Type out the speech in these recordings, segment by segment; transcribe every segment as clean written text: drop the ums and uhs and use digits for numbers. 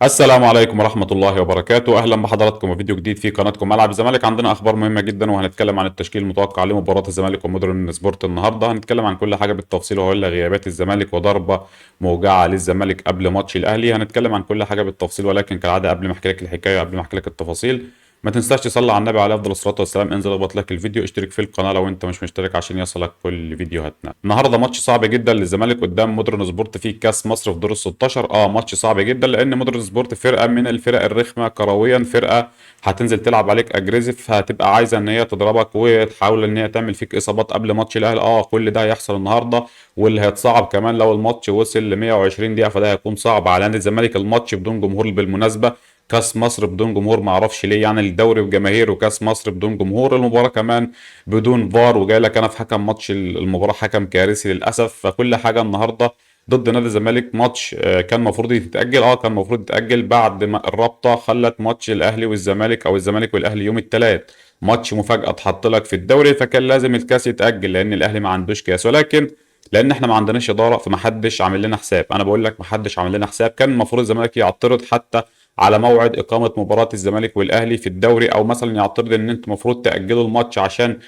السلام عليكم ورحمة الله وبركاته. أهلا بحضراتكم في فيديو جديد في قناتكم ملعب الزمالك. عندنا أخبار مهمة جدا وهنتكلم عن التشكيل المتوقع لمباراة الزمالك ومودرن سبورت النهاردة. هنتكلم عن كل حاجة بالتفصيل وهقول لك غيابات الزمالك وضربة موجعة للزمالك قبل ماتش الأهلي. هنتكلم عن كل حاجة بالتفصيل، ولكن كالعادة قبل ما أحكي لك الحكاية قبل ما أحكي لك التفاصيل ما تنساش تصلي على النبي عليه افضل الصلاه والسلام. انزل اضغط لك الفيديو، اشترك في القناه لو انت مش مشترك عشان يصلك كل فيديوهاتنا. النهارده ماتش صعب جدا للزمالك قدام مودرن سبورت في كاس مصر في دور ال 16. ماتش صعب جدا لان مودرن سبورت فرقه من الفرق الرخمه كرويا، فرقه هتنزل تلعب عليك اجريسيف، هتبقى عايزه ان هي تضربك وتحاول ان هي تعمل فيك اصابات قبل ماتش الاهلي. كل ده هيحصل النهارده، واللي هيتصعب كمان لو الماتش وصل ل 120 دقيقه فده هيكون صعب على نادي الزمالك. الماتش بدون جمهور بالمناسبه، كاس مصر بدون جمهور، ما اعرفش ليه يعني الدوري بجماهير وكاس مصر بدون جمهور، المباراه كمان بدون فار، وجاي لك انا في حكم ماتش المباراه حكم كارثي للاسف. فكل حاجه النهارده ضد نادي الزمالك. ماتش كان المفروض يتاجل، كان المفروض يتاجل بعد ما الرابطه خلت ماتش الاهلي والزمالك او الزمالك والاهلي يوم الثلاث ماتش مفاجاه اتحط لك في الدوري، فكان لازم الكاس يتاجل لان الاهلي ما عندوش كاس. ولكن لان احنا ما عندناش اداره فمحدش عامل لنا حساب. انا بقول لك محدش عامل لنا حساب. كان المفروض الزمالك يعترض حتى على موعد اقامه مباراه الزمالك والاهلي في الدوري، او مثلا يعترض ان انتم المفروض تاجلوا الماتش عشان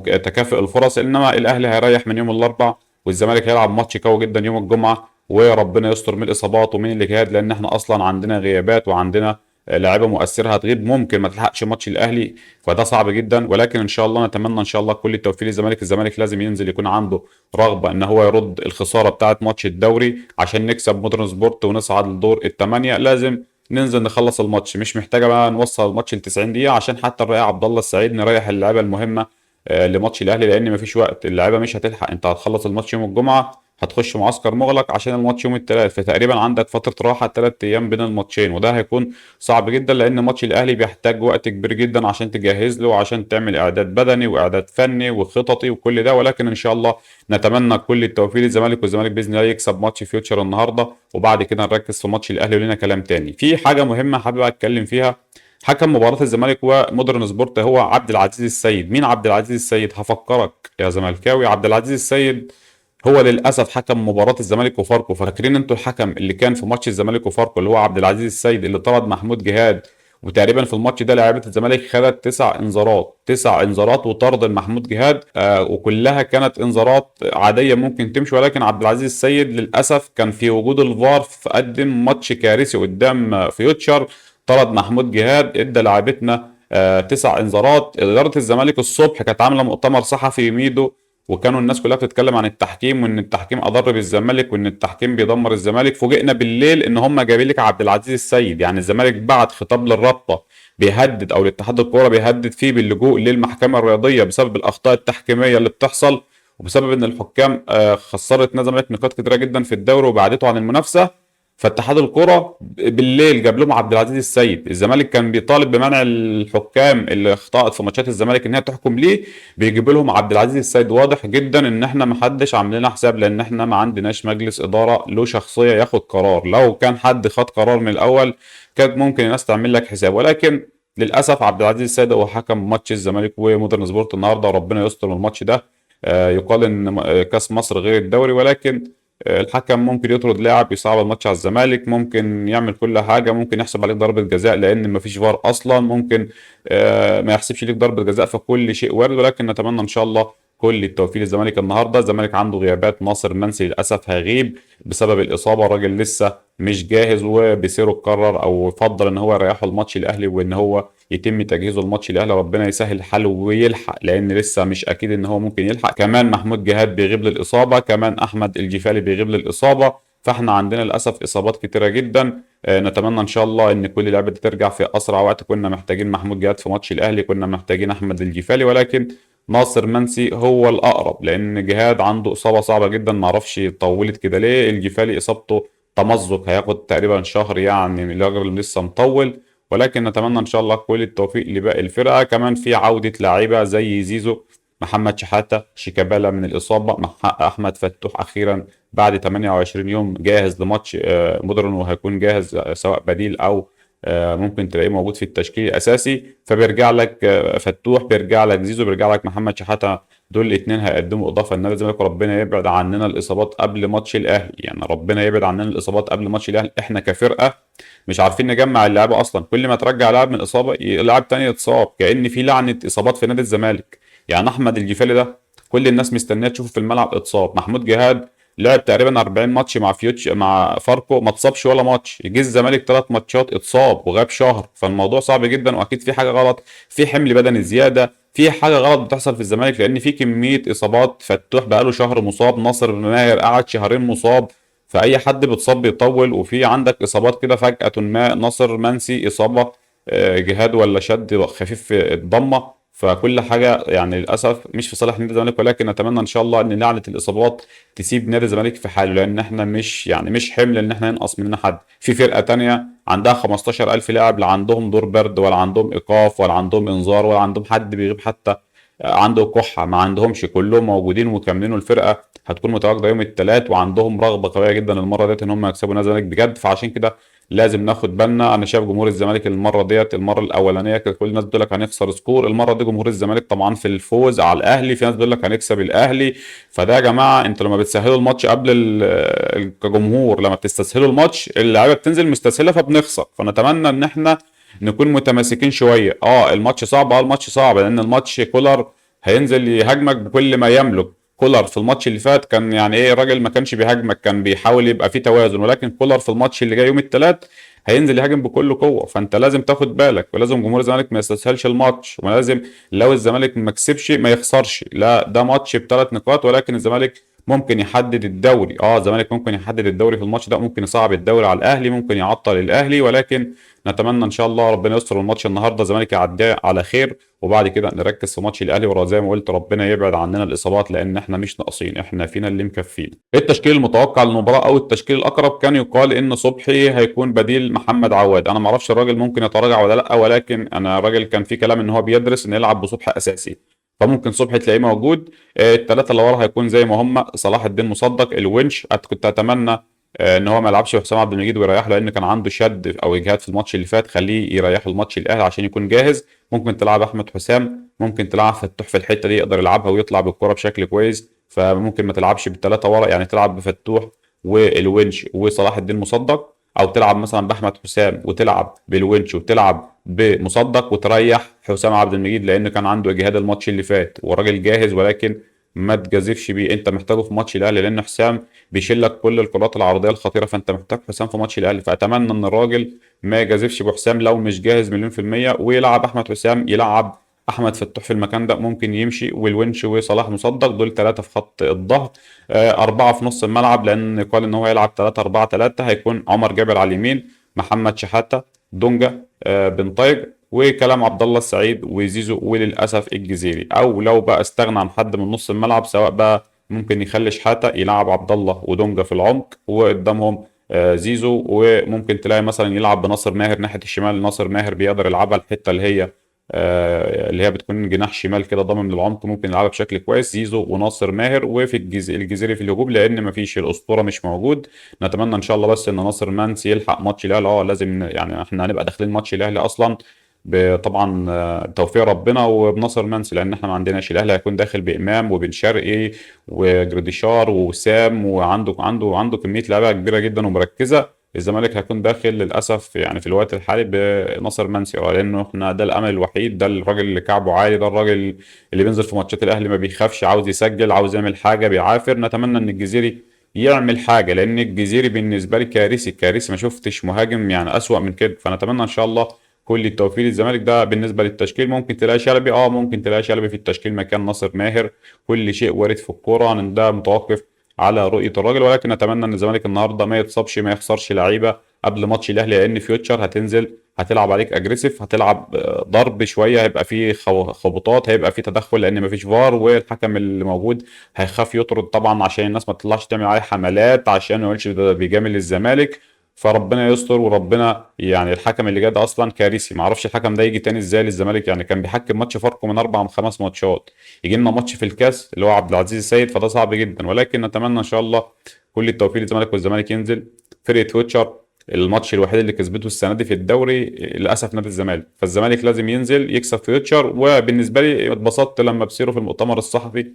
تكافئ الفرص. انما الاهلي هيريح من يوم الاربع والزمالك هيلعب ماتش قوي جدا يوم الجمعه، وربنا يستر من الاصابات ومن الاجهاد، لان احنا اصلا عندنا غيابات وعندنا لاعيبه مؤثره هتغيب، ممكن ما تلحقش ماتش الاهلي، فده صعب جدا. ولكن ان شاء الله نتمنى ان شاء الله كل التوفيق للزمالك. الزمالك لازم ينزل يكون عنده رغبه ان هو يرد الخساره بتاعه ماتش الدوري عشان نكسب مودرن سبورت ونصعد لدور الثمانيه. لازم ننزل نخلص الماتش، مش محتاجه بقى نوصل الماتش ل 90 دقيقه عشان حتى نريح عبد الله السعيد، نريح اللعيبه المهمه لماتش الاهلي، لان مفيش وقت، اللعيبه مش هتلحق. انت هتخلص الماتش يوم الجمعه، هتخش معسكر مغلق عشان الماتش يوم الثلاث، فتقريبا عندك فتره راحه 3 ايام بين الماتشين، وده هيكون صعب جدا لان ماتش الاهلي بيحتاج وقت كبير جدا عشان تجهز له وعشان تعمل اعداد بدني واعداد فني وخططي وكل ده. ولكن ان شاء الله نتمنى كل التوفيق للزمالك، والزمالك باذن الله يكسب ماتش فيوتشر النهارده، وبعد كده نركز في ماتش الاهلي ولنا كلام تاني. في حاجه مهمه حابب اتكلم فيها. حكم مباراة الزمالك ومودرن سبورت هو عبد العزيز السيد. مين عبد العزيز السيد؟ هفكرك يا زملكاوي. عبد العزيز السيد هو للاسف حكم مباراة الزمالك وفاركو. فاكرين انتوا الحكم اللي كان في ماتش الزمالك وفاركو اللي هو عبد العزيز السيد اللي طرد محمود جهاد؟ وتقريبا في الماتش ده لعيبه الزمالك خدت 9 انذارات، 9 انذارات وطرد محمود جهاد، وكلها كانت انذارات عاديه ممكن تمشي. ولكن عبد العزيز السيد للاسف كان في وجود الفار فقدم ماتش كارثي قدام فيوتشر، طرد محمود جهاد، ادى لاعبتنا 9 انذارات. اداره الزمالك الصبح كانت عامله مؤتمر صحفي ميدو، وكانوا الناس كلها بتتكلم عن التحكيم وان التحكيم اضر بالزمالك وان التحكيم بيدمر الزمالك. فوجئنا بالليل ان هم جايبين لك عبد العزيز السيد. يعني الزمالك بعت خطاب للرابطه بيهدد، او لاتحاد الكوره بيهدد فيه باللجوء للمحكمه الرياضيه بسبب الاخطاء التحكيميه اللي بتحصل، وبسبب ان الحكام خسرت نادي الزمالك نقاط كتيره جدا في الدوري وبعدته عن المنافسه. فاتحاد الكرة بالليل جاب لهم عبد العزيز السيد. الزمالك كان بيطالب بمنع الحكام اللي اخطأت في ماتشات الزمالك ان هي تحكم ليه، بيجيب لهم عبد العزيز السيد. واضح جدا ان احنا محدش عامل لنا حساب، لان احنا ما عندناش مجلس اداره له شخصيه ياخد قرار. لو كان حد خد قرار من الاول كانت ممكن الناس تعمل لك حساب، ولكن للاسف عبد العزيز السيد هو حكم ماتش الزمالك ومودرن سبورت النهارده، وربنا يستر من الماتش ده. يقال ان كاس مصر غير الدوري، ولكن الحكم ممكن يطرد لاعب يصعب الماتش على الزمالك، ممكن يعمل كل حاجه، ممكن يحسب عليك ضربه جزاء لان مفيش فار اصلا، ممكن ما يحسبش ليك ضربه جزاء، فكل شيء وارد. ولكن نتمنى ان شاء الله كل التوفيق للزمالك النهارده. الزمالك عنده غيابات، ناصر منسي للاسف هيغيب بسبب الاصابه، الراجل لسه مش جاهز وبيسيرو قرر او فضل ان هو يريحه الماتش الاهلي وان هو يتم تجهيزه الماتش الاهلي. ربنا يسهل حاله ويلحق، لان لسه مش اكيد ان هو ممكن يلحق. كمان محمود جهاد بيغيب للاصابه، كمان احمد الجفالي بيغيب للاصابه، فاحنا عندنا للاسف اصابات كتيره جدا. نتمنى ان شاء الله ان كل لعبه دي ترجع في اسرع وقت. كنا محتاجين محمود جهاد في ماتش الاهلي، كنا محتاجين احمد الجفالي، ولكن ناصر منسي هو الاقرب لان جهاد عنده اصابه صعبه جدا، معرفش طولت كده ليه. الجفالي اصابته تمزق هياخد تقريبا شهر، يعني الراجل لسه مطول. ولكن نتمنى ان شاء الله كل التوفيق لباقي الفرقه. كمان في عوده لعيبه زي زيزو، محمد شحاته، شيكابالا من الاصابه، احمد فتوح اخيرا بعد 28 يوم جاهز لماتش مودرن، وهيكون جاهز سواء بديل او ممكن تلاقيه موجود في التشكيل الاساسي. فبيرجع لك فتوح، بيرجع لك زيزو، بيرجع لك محمد شحاته دول الاثنين هيقدموا اضافه لنادي الزمالك، وربنا يبعد عننا الاصابات قبل ماتش الاهلي. يعني ربنا يبعد عننا الاصابات قبل ماتش الاهلي. احنا كفرقه مش عارفين نجمع اللعيبه اصلا، كل ما ترجع لاعب من اصابه لاعب تاني يتصاب، كأن في لعنه اصابات في نادي الزمالك. يعني احمد الجفالي ده كل الناس مستنيه تشوفه في الملعب اتصاب. محمود جهاد لعب تقريبا 40 ماتش مع فيوتش مع فاركو، ما اتصابش ولا ماتش. جه الزمالك 3 ماتشات اتصاب وغاب شهر. فالموضوع صعب جدا، واكيد في حاجه غلط، في حمل بدني زياده، في حاجه غلط بتحصل في الزمالك، لان في كميه اصابات. فتوح بقاله شهر مصاب، ناصر ماهر قعد شهرين مصاب. فاي حد بيتصاب بيطول. وفي عندك اصابات كده فجاه ما، ناصر منسي اصابه جهاد ولا شد خفيف في الضمه. فكل حاجه يعني للاسف مش في صالح نادي الزمالك، ولكن نتمنى ان شاء الله ان لعنه الاصابات تسيب نادي الزمالك في حاله، لان احنا مش يعني مش حمل ان احنا ينقص مننا حد. في فرقه تانية عندها 15,000 لاعب، لا عندهم دور برد ولا عندهم ايقاف ولا عندهم انذار ولا عندهم حد بيغيب حتى عنده كحة، ما عندهمش، كلهم موجودين ومكملين. الفرقة هتكون متواجدة يوم الثلاث، وعندهم رغبة قوية جدا المرة ديت ان هم يكسبوا نادي الزمالك بجد. فعشان كده لازم ناخد بالنا. انا شايف جمهور الزمالك المرة ديت، المرة الاولانية كانت كل الناس بتقول لك هنخسر سكور، المرة دي جمهور الزمالك طبعا في الفوز على الاهلي، في ناس بتقول لك هنكسب الاهلي. فده يا جماعة انتوا لما بتسهلوا الماتش قبل كجمهور، لما بتستسهلوا الماتش اللعيبة بتنزل مستسهلة فبنخسر. فنتمنى ان احنا نكون متماسكين شويه. الماتش صعب، الماتش صعب، لان الماتش كولر هينزل يهاجمك بكل ما يملك. كولر في الماتش اللي فات كان يعني ايه، الراجل ما كانش بيهاجمك، كان بيحاول يبقى فيه توازن. ولكن كولر في الماتش اللي جاي يوم الثلاث هينزل يهاجم بكل قوه. فانت لازم تاخد بالك، ولازم جمهور الزمالك ما يستسهلش الماتش، ولازم لو الزمالك ما كسبش ما يخسرش. لا، ده ماتش ب3 نقاط، ولكن الزمالك ممكن يحدد الدوري. الزمالك ممكن يحدد الدوري في الماتش ده، ممكن يصعب الدوري على الاهلي، ممكن يعطل الاهلي. ولكن نتمنى ان شاء الله ربنا يستر الماتش النهارده، الزمالك يعديه على خير، وبعد كده نركز في ماتش الاهلي. ورا زي ما قلت ربنا يبعد عننا الاصابات، لان احنا مش ناقصين، احنا فينا اللي مكفينا. التشكيل المتوقع للمباراه او التشكيل الاقرب، كان يقال ان صبحي هيكون بديل محمد عواد. انا ما اعرفش الراجل ممكن يتراجع ولا لا، ولكن انا الراجل كان في كلام ان هو بيدرس ان يلعب بصبحي اساسي، فممكن صبحي تلاقيه موجود. الثلاثه اللي ورا هيكون زي ما هم، صلاح الدين مصدق الونش. كنت اتمنى ان هو ما يلعبش حسام عبد المجيد ويريحه، لان كان عنده شد او اجهاد في الماتش اللي فات. خليه يريح الماتش الاهلي عشان يكون جاهز. ممكن تلعب احمد حسام، ممكن تلعب فتوح في الحته دي يقدر يلعبها ويطلع بالكره بشكل كويس. فممكن ما تلعبش بالثلاثه ورا، يعني تلعب بفتوح والونش وصلاح الدين مصدق، او تلعب مثلا باحمد حسام وتلعب بالونش وتلعب بمصدق وتريح حسام عبد المجيد، لان كان عنده اجهاد الماتش اللي فات والراجل جاهز. ولكن ما تجازفش بيه، انت محتاجه في ماتش الاهلي، لان حسام بيشيل لك كل الكرات العرضيه الخطيره. فانت محتاج حسام في ماتش الاهلي. فاتمنى ان الراجل ما يجازفش بحسام لو مش جاهز مليون في الميه، ويلعب احمد حسام، يلعب احمد فتوح في المكان ده ممكن يمشي، والونش وصلاح مصدق، دول 3 في خط الظهر. 4 في نص الملعب، لان قال ان هو يلعب 3-4-3. هيكون عمر جابر على اليمين، محمد شحاته، دونجا، بن طايج، وكلام عبد الله السعيد وزيزو وللاسف الجزيري. او لو بقى استغنى عن حد من نص الملعب، سواء بقى ممكن يخلي شحاته يلعب عبد الله ودونجا في العمق، وقدامهم زيزو. وممكن تلاقي مثلا يلعب بناصر ماهر ناحيه الشمال. ناصر ماهر بيقدر يلعبها الحته اللي هي بتكون جناح شمال كده ضامن للعمق، ممكن يلعبها بشكل كويس. زيزو وناصر ماهر، وفي الجزيري في الهجوم، لان مفيش الاسطوره مش موجود. نتمنى ان شاء الله بس ان ناصر منسي يلحق ماتش الاهلي. لازم يعني احنا هنبقى داخلين ماتش الاهلي اصلا طبعا توفيق ربنا وبنصر منسي، لان احنا ما عندناش. الاهلي هيكون داخل بامام وبن شرقي وجريديشار ووسام، وعنده كميه لعيبه كبيره جدا ومركزه. الزمالك هيكون داخل للاسف يعني في الوقت الحالي بنصر منسي، لانه احنا ده الامل الوحيد. ده الراجل اللي كعبه عالي، ده الراجل اللي بينزل في ماتشات الاهلي ما بيخافش، عاوز يسجل، عاوز يعمل حاجه، بيعافر. نتمنى ان الجزيري يعمل حاجه، لان الجزيري بالنسبه لي كارثي كارثي، ما شفتش مهاجم يعني اسوأ من كده. فنتمنى ان شاء الله كل التوفيق للزمالك. ده بالنسبه للتشكيل. ممكن تلاقي شلبي، ممكن تلاقي شلبي في التشكيل مكان ناصر ماهر. كل شيء وارد في الكوره، ده متوقف على رؤيه الراجل. ولكن اتمنى ان الزمالك النهارده ما يتصابش، ما يخسرش لعيبه قبل ماتش الاهلي، لان فيوتشر هتنزل هتلعب عليك اجريسيف، هتلعب ضرب شويه، هيبقى فيه خبطات، هيبقى فيه تدخل، لان مفيش فار، والحكم اللي موجود هيخاف يطرد طبعا عشان الناس ما تطلعش تعمل عليه حملات عشان ما يقولش ده بيجامل الزمالك. فربنا يستر. وربنا يعني الحكم اللي جاي ده اصلا كارثي، ما اعرفش الحكم ده يجي تاني ازاي للزمالك. يعني كان بيحكم ماتش فاركو من 4 من 5 ماتشات، يجي لنا ماتش في الكاس اللي هو عبد العزيز السيد، فده صعب جدا. ولكن نتمنى ان شاء الله كل التوفيق للزمالك، والزمالك ينزل. فرقه فيوتشر الماتش الوحيد اللي كسبته السنه دي في الدوري للاسف نادي الزمالك، فالزمالك لازم ينزل يكسب فيوتشر. وبالنسبه لي اتبسطت لما بصيروا في المؤتمر الصحفي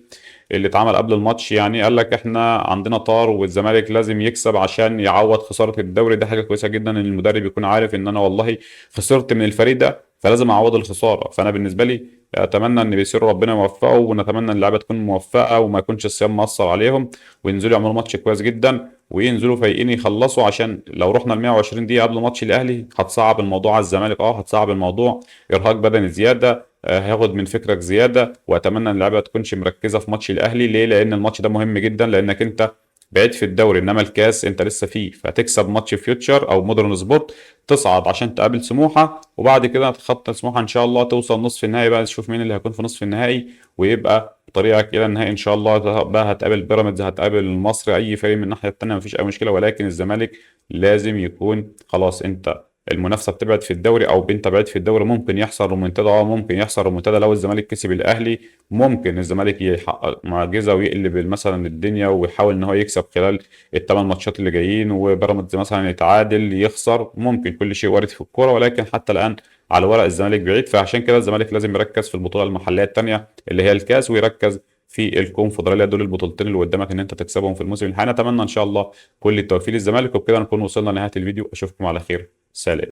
اللي اتعمل قبل الماتش، يعني قال لك احنا عندنا طار والزمالك لازم يكسب عشان يعوض خساره الدوري. ده حاجه كويسه جدا ان المدرب يكون عارف ان انا والله خسرت من الفريق ده فلازم اعوض الخساره. فانا بالنسبه لي اتمنى ان بيصير ربنا يوفقه، ونتمنى ان اللعيبه تكون موفقه وما يكونش الصيام مأثر عليهم، وينزلوا يعملوا ماتش كويس جدا وينزلوا فايقين يخلصوا. عشان لو رحنا ل 120 دقيقه قبل ماتش الاهلي هتصعب الموضوع على الزمالك، هتصعب الموضوع، ارهاق بدني زياده، هياخد من فكرك زياده. واتمنى ان اللعيبه تكونش مركزه في ماتش الاهلي. ليه؟ لان الماتش ده مهم جدا، لانك انت بعيد في الدوري انما الكاس انت لسه فيه، فتكسب ماتش فيوتشر او مودرن سبورت تصعد عشان تقابل سموحه، وبعد كده تتخطى سموحه ان شاء الله توصل نصف النهائي. بقى نشوف مين اللي هيكون في نصف النهائي، ويبقى طريقك الى النهائي ان شاء الله. بقى هتقابل بيراميدز، هتقابل المصري، اي فريق من الناحيه التانيه مفيش اي مشكله، ولكن الزمالك لازم يكون خلاص. انت المنافسه بتبعد في الدوري او انت بعيد في الدوري، ممكن يحصل رومنتادا، ممكن يحصل رومنتادا لو الزمالك كسب الاهلي، ممكن الزمالك يحقق معجزه ويقلب مثلا الدنيا ويحاول ان هو يكسب خلال الثمان ماتشات اللي جايين، وبيراميدز مثلا يتعادل يخسر، ممكن كل شيء وارد في الكوره. ولكن حتى الان على ورق الزمالك بعيد، فعشان كده الزمالك لازم يركز في البطوله المحليه الثانيه اللي هي الكاس، ويركز في الكونفدراليه. دول البطولتين اللي قدامك ان انت تكسبهم في الموسم الحالي. اتمنى ان شاء الله كل التوفيق للزمالك. وبكده نكون وصلنا لنهايه الفيديو، اشوفكم على خير، سلام.